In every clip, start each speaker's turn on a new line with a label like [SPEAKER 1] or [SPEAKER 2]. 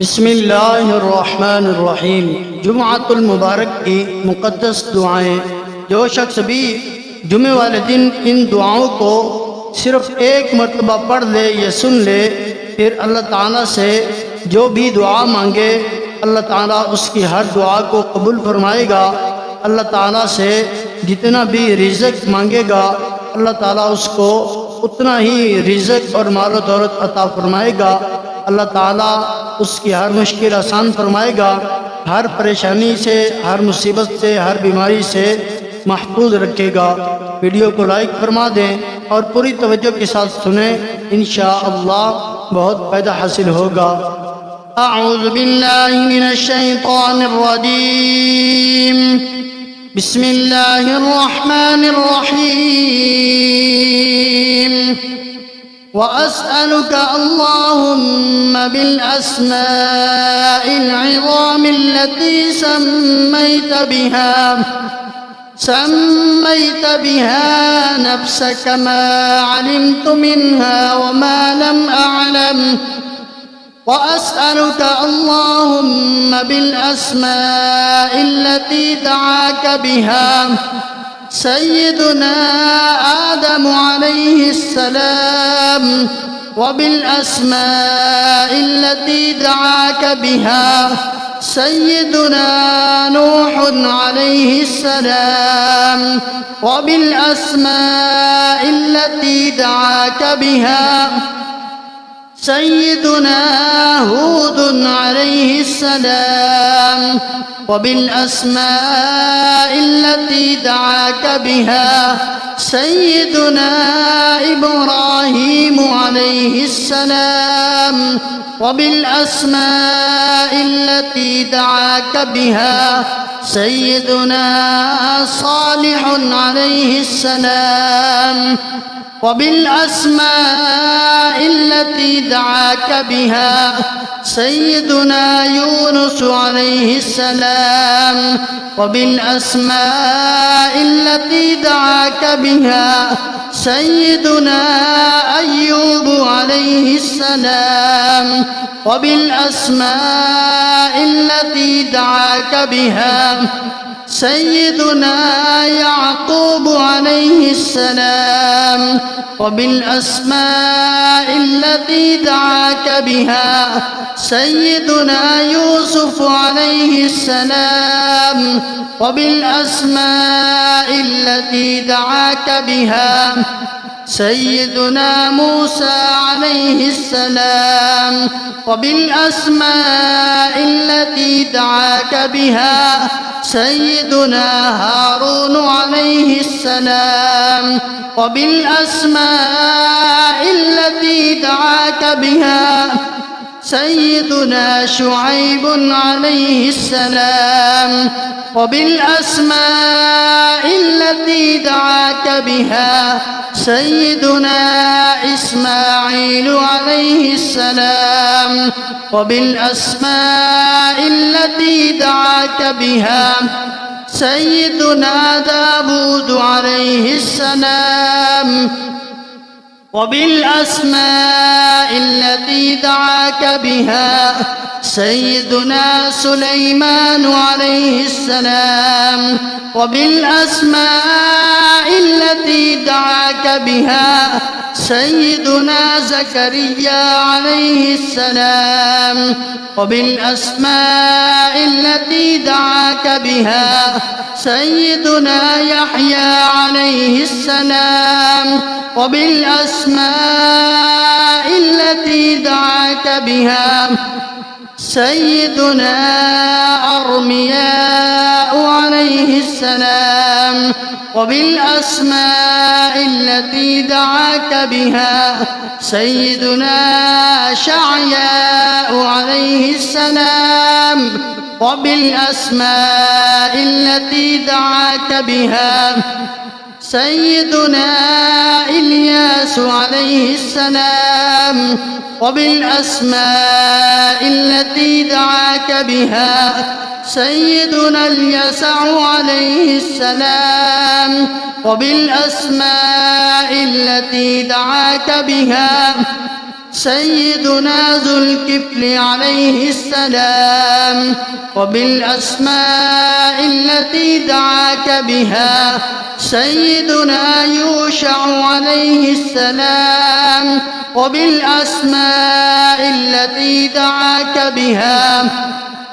[SPEAKER 1] बिस्मिल्लाहिर्रहमानिर्रहीम। जुम्अतुल मुबारक की मुक़द्दस दुआएं। जो शख्स भी जुमे वाले दिन इन दुआओं को सिर्फ एक मरतबा पढ़ ले या सुन ले, फिर अल्लाह ताला से जो भी दुआ मांगे अल्लाह ताला उसकी हर दुआ को कबूल फरमाएगा। अल्लाह ताला से जितना भी रिज़्क़ मांगेगा अल्लाह ताला उसको उतना ही रिज़्क़ और माल और दौलत अता फरमाएगा। अल्लाह ताला उसकी हर मुश्किल आसान फरमाएगा। हर परेशानी से, हर मुसीबत से, हर बीमारी से महफूज रखेगा। वीडियो को लाइक फरमा दें और पूरी तवज्जो के साथ सुने, इंशाअल्लाह बहुत फ़ायदा हासिल होगा। अऊज़ु बिल्लाहि मिनश शैतानिर रजीम। बिस्मिल्लाहिर रहमानिर रहीम। वअस्अलुका अल्लाहुम्मा बिल अस्माइल इज़ाम अल्लती सम्मैत बिहा नफ्सक मा अलिमतु मिन्हा वमा लम अअलम। वअस्अलुका अल्लाहुम्मा बिल अस्माइल्लती दआक बिहा सय्यदुना आदम अलैहिस्सलाम वबिल अस्माइल्लती दआक बिहा सय्यदुना नूह अलैहिस्सलाम वबिल अस्माइल्लती दआक बिहा सय्यदुना हूद अलैहिस्सलाम वबिल अस्माइल्लती दआक बिहा सय्यदुना इब्राहीम अलैहिस्सलाम वबिल अस्माइल्लती दआक बिहा सय्यदुना सालिह अलैहिस्सलाम वबिल अस्माइल्लती दआक बिहा सय्यदुना यूनुस अलैहिस्सलाम वबिल अस्माइल्लती दआक बिहा सय्यदुना अय्यूब अलैहिस्सलाम वबिल अस्माइल्लती दआक बिहा सय्यदुना याक़ूब अलैहिस्सलाम वबिल अस्माइल्लती दआक बिहा सय्यदुना यूसुफ अलैहिस्सलाम वबिल अस्माइल्लती दआक बिहा सय्यदुना मूसा अलैहिस्सलाम वबिल अस्माइल्लती दआक बिहा सय्यदुना हारून अलैहिस्सलाम वबिल अस्माइल्लती दआक बिहा सय्यदुना शुऐब अलैहिस्सलाम वबिल अस्माइल्लती दआक बिहा सय्यदुना इस्माईल अलैहिस्सलाम वबिल अस्माइल्लती दआक बिहा सय्यदुना दाऊद अलैहिस्सलाम वबिल अस्माइल्लती दआक बिहा सय्यदुना सुलैमान अलैहिस्सलाम वबिल अस्माइल्लती दआक बिहा सय्यदुना ज़करिया अलैहिस्सलाम वबिल अस्माइल्लती दआक बिहा सय्यदुना यहया अलैहिस्सलाम वबिल अस्माइल्लती दआक बिहा सय्यदुना अरमिया अलैहिस्सलाम वबिल अस्माइल्लती दआक बिहा सय्यदुना शअया अलैहिस्सलाम वबिल अस्माइल्लती दआक बिहा सय्यदुना इलियास अलैहिस्सलाम वबिल अस्माइल्लती दआक बिहा सय्यदुना यसा अलैहिस्सलाम वबिल अस्माइल्लती दआक बिहा سيدنا ذو الكفل عليه السلام، وبالأسماء التي دعاك بها سيدنا يوشع عليه السلام، وبالأسماء التي دعاك بها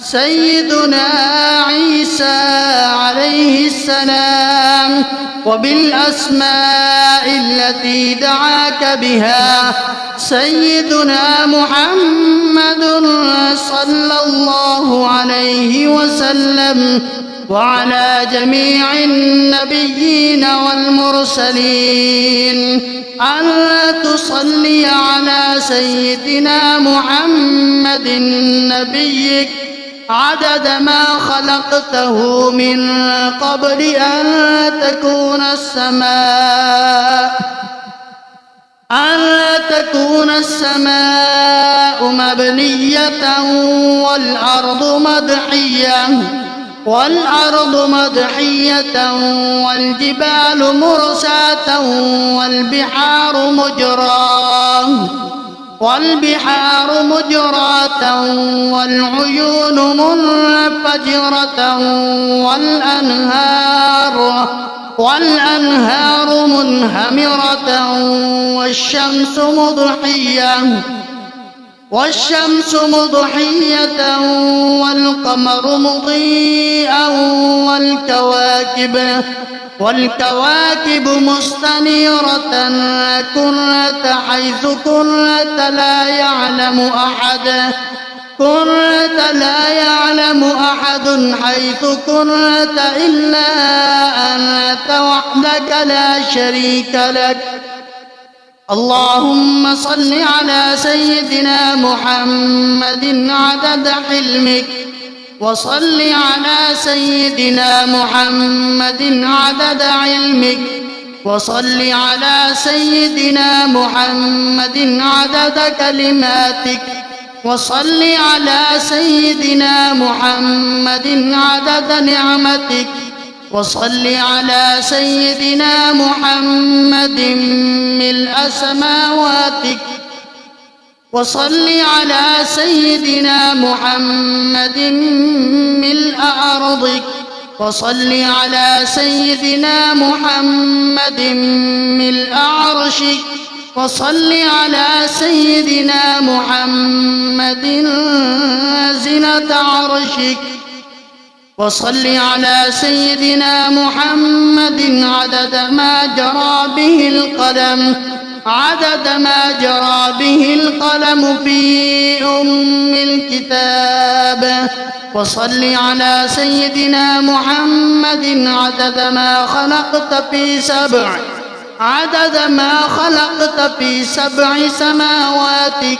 [SPEAKER 1] سيدنا عيسى عليه السلام، وبالأسماء التي دعاك بها سيدنا محمد صلى الله عليه وسلم، وعلى جميع النبيين والمرسلين، ألا تصلي على سيدنا محمد نبيك عدد ما خلقته من قبل أن تكون السماء مبنية والأرض مدحية والجبال مرساة والبحار مجراة والعيون منفجرة والأنهار منهمرة والشمس مضحية والقمر مضيئا والكواكب مستنيرة كنت حيث كنت لا يعلم أحد حيث كنت إلا أنت وحدك لا شريك لك. اللهم صل على سيدنا محمد عدد حلمك، وصل على سيدنا محمد عدد علمك، وصل على سيدنا محمد عدد كلماتك، وصل على سيدنا محمد عدد نعمتك، وصل على سيدنا محمد ملء سماواتك، وصل على سيدنا محمد ملء أرضك، وصل على سيدنا محمد ملء عرشك، وصل على سيدنا محمد زنة عرشك، وصل على سيدنا محمد عدد ما جرى به القلم في أم الكتاب، وصل على سيدنا محمد عدد ما خلقت في سبع سماواتك،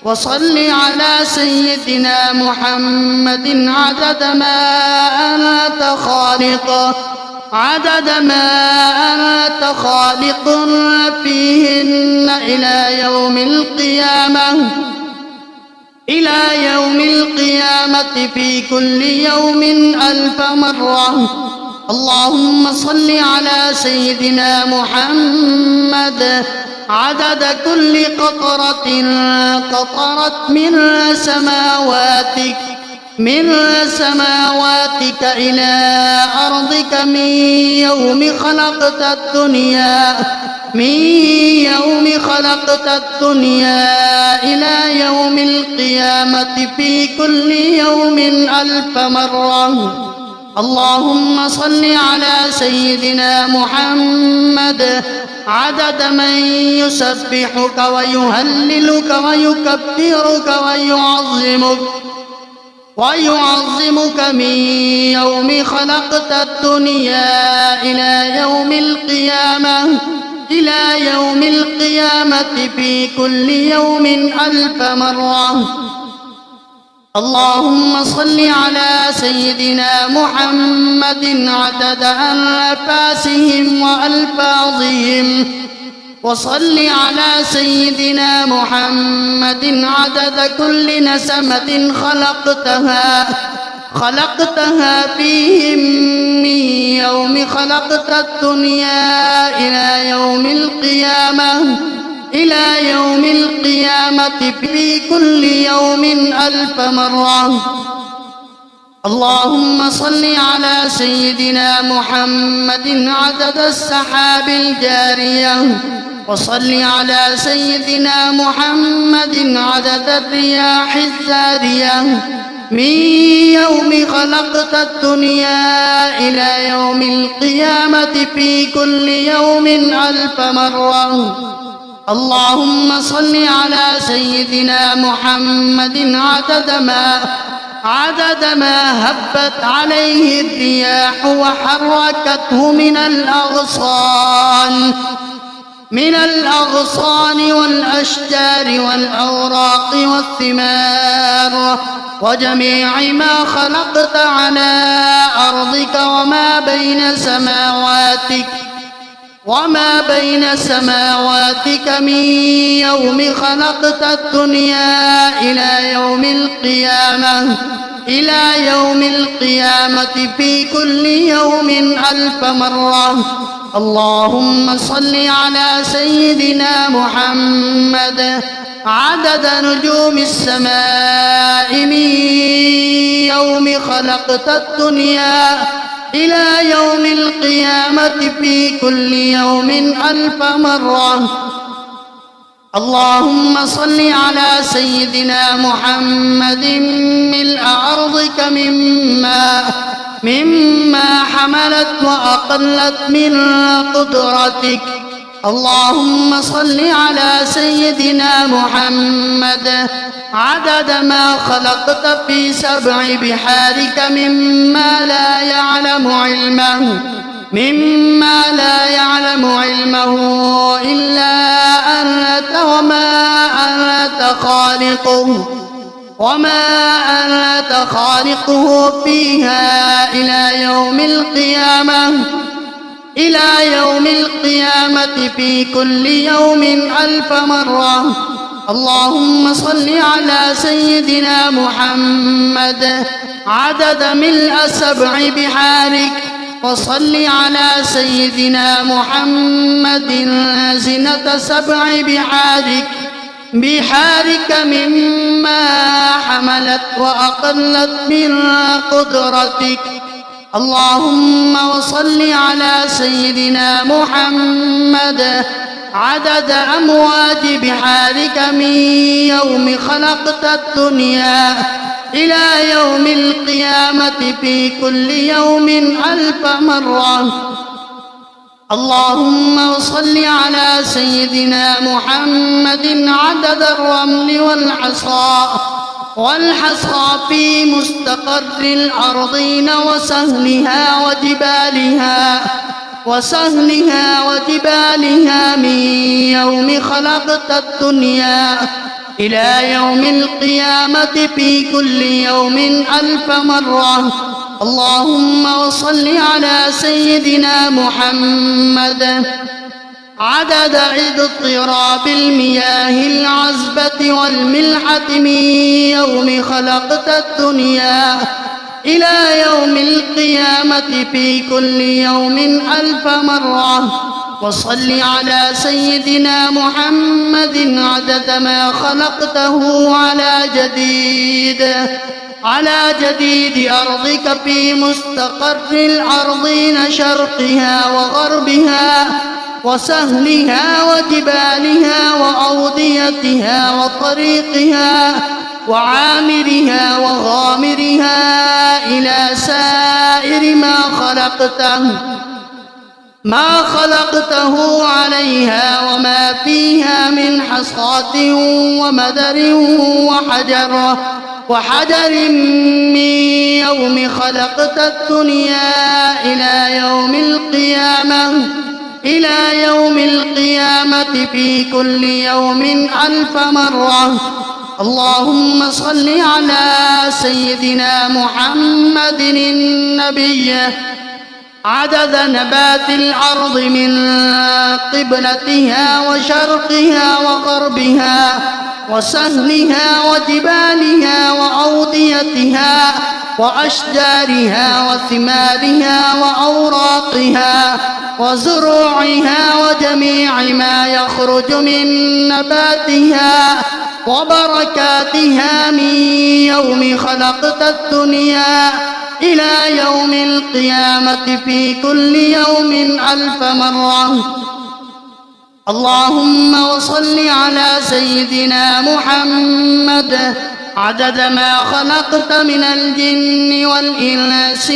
[SPEAKER 1] وصل على سيدنا محمد عدد ما أنت خالق فيهن إلى يوم القيامة في كل يوم 1000 مرة. اللهم صل على سيدنا محمد عدد كل قطرة قطرت من سماواتك إلى أرضك من يوم خلقت الدنيا إلى يوم القيامة في كل يوم 1000 مرة. اللهم صل على سيدنا محمد عدد من يسبحك ويهللك ويكبرك ويعظمك من يوم خلقت الدنيا إلى يوم القيامة في كل يوم 1000 مرة. اللهم صل على سيدنا محمد عدد أنفاسهم وألفاظهم، وصل على سيدنا محمد عدد كل نسمة خلقتها فيهم من يوم خلقت الدنيا إلى إلى يوم القيامة في كل يوم 1000 مرة. اللهم صل على سيدنا محمد عدد السحاب الجارية، وصل على سيدنا محمد عدد الرياح الزارية، من يوم خلقت الدنيا إلى يوم القيامة في كل يوم 1000 مرة. اللهم صل على سيدنا محمد عدد ما هبت عليه الرياح وحركته من الأغصان والأشجار والأوراق والثمار وجميع ما خلقت على أرضك وما بين سماواتك من يوم خلقت الدنيا إلى يوم القيامة في كل يوم 1000 مرة. اللهم صل على سيدنا محمد عدد نجوم السماء من يوم خلقت الدنيا إلى يوم القيامة في كل يوم 1000 مرة. اللهم صل على سيدنا محمد ملء أرضك مما حملت وأقلت من قدرتك. اللهم صل على سيدنا محمد عدد ما خلقت في 7 بحارك مما لا يعلم علمه إلا أنت، وما أنت خالقه فيها إلى يوم القيامة في كل يوم 1000 مرة. اللهم صل على سيدنا محمد عدد ملء 7 بحارك، وصل على سيدنا محمد زنة 7 بحارك مما حملت وأقلت من قدرتك. اللهم وصل على سيدنا محمد عدد أمواج بحارك من يوم خلقت الدنيا إلى يوم القيامة في كل يوم 1000 مرة. اللهم صل على سيدنا محمد عدد الرمل والحصى في مستقر الأرضين وسهلها وجبالها من يوم خلقت الدنيا إلى يوم القيامة في كل يوم 1000 مرة. اللهم وصل على سيدنا محمد عدد اضطراب المياه العذبة والملحة من يوم خلقت الدنيا إلى يوم القيامة في كل يوم 1000 مرة. وصل على سيدنا محمد عدد ما خلقته على جديد أرضك في مستقر الأرضين شرقها وغربها وسهلها وجبالها وأوديتها وطريقها وعامرها وغامرها إلى سائر ما خلقته عليها وما فيها من حصاة ومدر وحجر من يوم خلقت الدنيا إلى يوم القيامة في كل يوم 1000 مرة. اللهم صل على سيدنا محمد النبي عدد نبات الأرض من قبلتها وشرقها وغربها وسهلها وجبالها وأوديتها وأشجارها وثمارها وأوراقها وزروعها وجميع ما يخرج من نباتها وبركاتها من يوم خلقت الدنيا إلى يوم القيامة في كل يوم 1000 مرة. اللهم وصل على سيدنا محمد عدد ما خلقت من الجن والإنس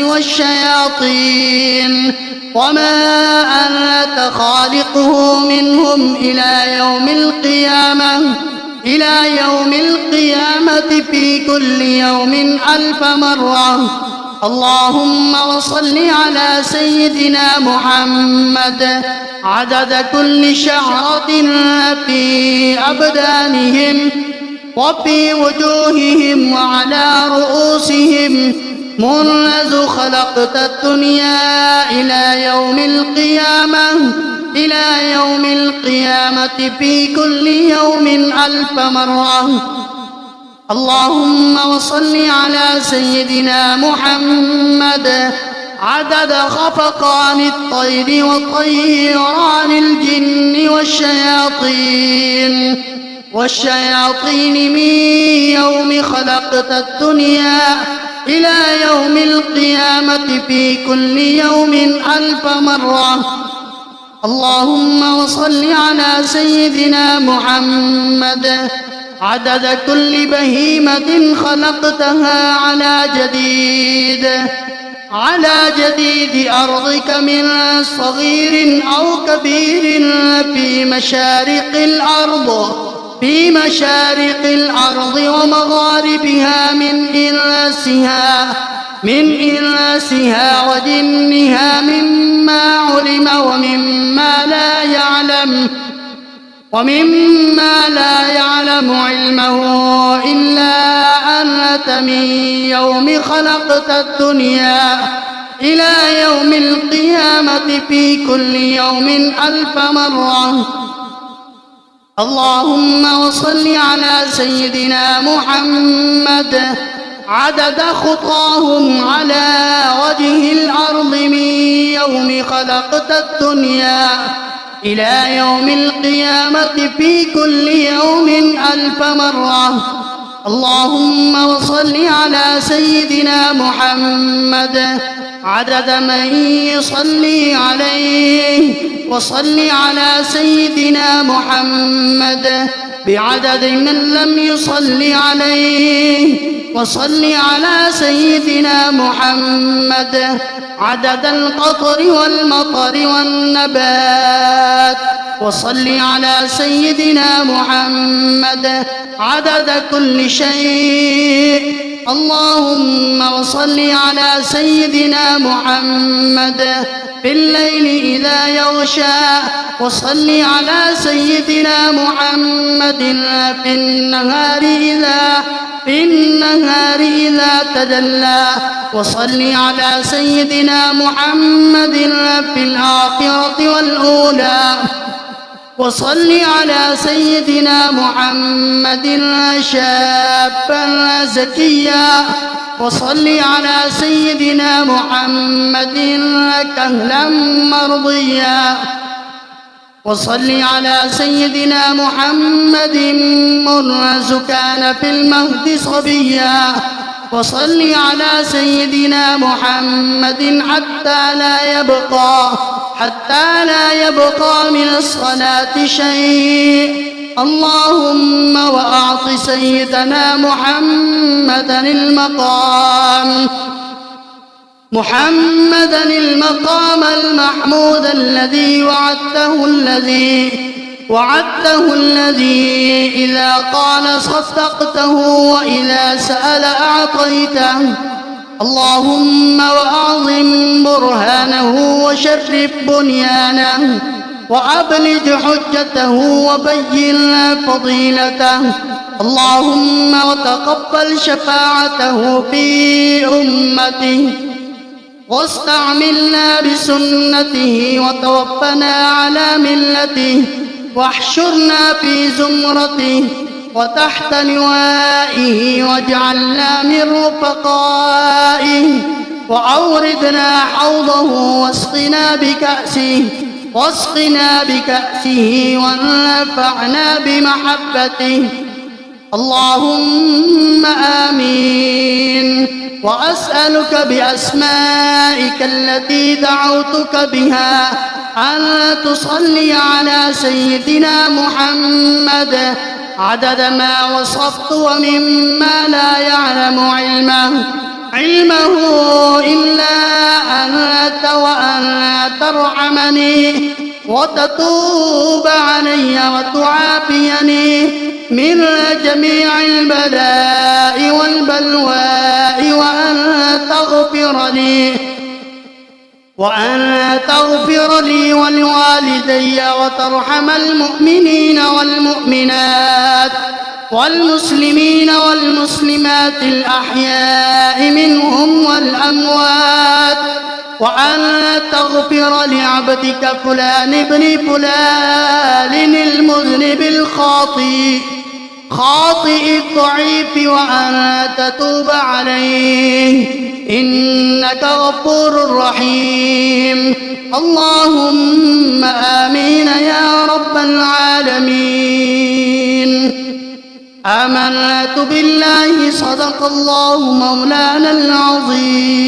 [SPEAKER 1] والشياطين وما أنت خالقه منهم إلى يوم القيامة في كل يوم 1000 مرة. اللهم وصل على سيدنا محمد عدد كل شعرة في أبدانهم وفي وجوههم وعلى رؤوسهم منذ خلقت الدنيا إلى يوم القيامة في كل يوم 1000 مرة. اللهم وصل على سيدنا محمد عدد خفقان الطير وطيران الجن والشياطين من يوم خلقت الدنيا إلى يوم القيامة في كل يوم 1000 مرة. اللهم وصل على سيدنا محمد عدد كل بهيمة خلقتها على جديد أرضك من صغير أو كبير في مشارق الأرض ومغاربها من إنسها وجنها مما علم ومما لا يعلم علمه إلا أنت من يوم خلقت الدنيا إلى يوم القيامة في كل يوم 1000 مرة. اللهم وصل على سيدنا محمد عدد خطاهم على وجه الأرض من يوم خلقت الدنيا إلى يوم القيامة في كل يوم 1000 مرة. اللهم وصل على سيدنا محمد عدد من يصلي عليه وصل على سيدنا محمد بعدد من لم يصل عليه وصل على سيدنا محمد عدد القطر والمطر والنبات وصل على سيدنا محمد عدد كل شيء. اللهم وصل على سيدنا محمد في الليل إذا يغشى وصل على سيدنا محمد في النهار إذا تجلى وصل على سيدنا محمد في الآخرة والأولى وصل على سيدنا محمد شابا زكيا وصل على سيدنا محمد كهلا مرضيا وصل على سيدنا محمد منذ كان في المهد صبيا وصل على سيدنا محمد حتى لا يبقى من الصلاة شيء. اللهم وأعط سيدنا محمدا المقام المحمود الذي وعدته الذي إذا قال صدقته وإذا سأل أعطيته. اللهم وأعظم برهانه وشرف بنيانه وأبلج حجته وبين فضيلته. اللهم وتقبل شفاعته في أمته واستعملنا بسنته وتوفنا على ملته واحشرنا في زمرته وتحت لوائه واجعلنا من رفقائه، وأوردنا حوضه واسقنا بكأسه وانفعنا بمحبته. اللهم آمين. وأسألك بأسمائك التي دعوتك بها أن تصلي على سيدنا محمد عدد ما وصفت ومما لا يعلم علمه إلا أنت، وأن ترحمني وتتوب علي وتعافيني من جميع البلاء والبلواء، وأن تغفر لي ولوالدي، وترحم المؤمنين والمؤمنات والمسلمين والمسلمات الأحياء منهم والأموات، وأن تغفر لعبدك فلان ابن فلان المذنب خاطئ الضعيف، وأن تتوب عليه إنك غفور رحيم. اللهم آمين يا رب العالمين. آمنت بالله، صدق الله مولانا العظيم.